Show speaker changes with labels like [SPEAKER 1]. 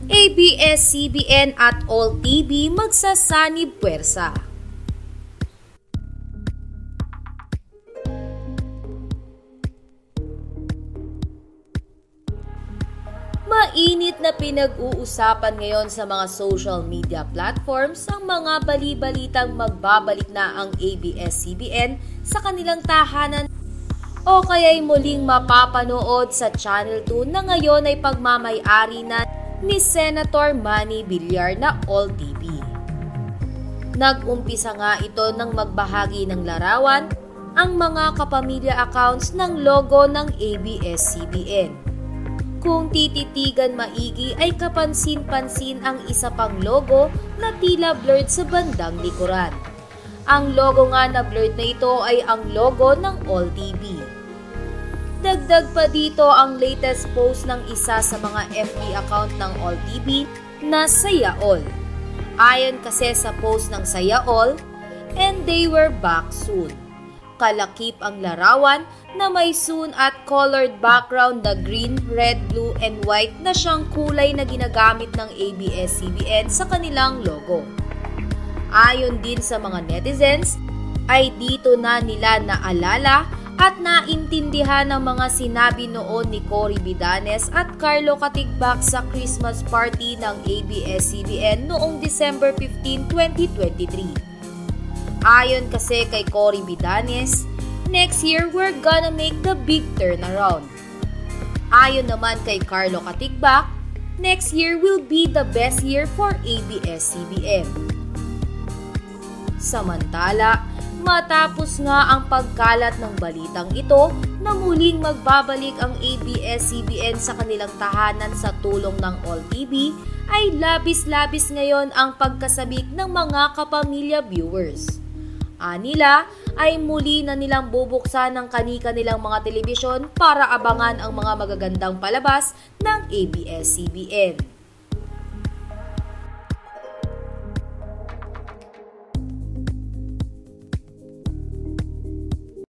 [SPEAKER 1] ABS-CBN at All TV magsasanib puwersa. Mainit na pinag-uusapan ngayon sa mga social media platforms ang mga bali-balitang magbabalik na ang ABS-CBN sa kanilang tahanan o kaya'y muling mapapanood sa Channel 2 na ngayon ay pagmamay-ari na ni Senator Manny Villar na All TV. Nag-umpisa nga ito nang magbahagi ng larawan ang mga kapamilya accounts ng logo ng ABS-CBN. Kung tititigan maigi ay kapansin-pansin ang isa pang logo na tila blurred sa bandang likuran. Ang logo nga na blurred na ito ay ang logo ng All TV. Dagdag pa dito ang latest post ng isa sa mga FB account ng All TV na Saya All. Ayon kasi sa post ng Saya All, and they were back soon. Kalakip ang larawan na may soon at colored background na green, red, blue, and white na siyang kulay na ginagamit ng ABS-CBN sa kanilang logo. Ayon din sa mga netizens, ay dito na nila naalala at naintindihan ang mga sinabi noon ni Cory Bidanes at Carlo Katigbak sa Christmas party ng ABS-CBN noong December 15, 2023. Ayon kasi kay Cory Bidanes, next year we're gonna make the big turnaround. Ayon naman kay Carlo Katigbak, next year will be the best year for ABS-CBN. Samantala, matapos nga ang pagkalat ng balitang ito na muling magbabalik ang ABS-CBN sa kanilang tahanan sa tulong ng All TV, ay labis-labis ngayon ang pagkasabik ng mga kapamilya viewers. Anila ay muli na nilang bubuksan ng kani-kanilang mga telebisyon para abangan ang mga magagandang palabas ng ABS-CBN.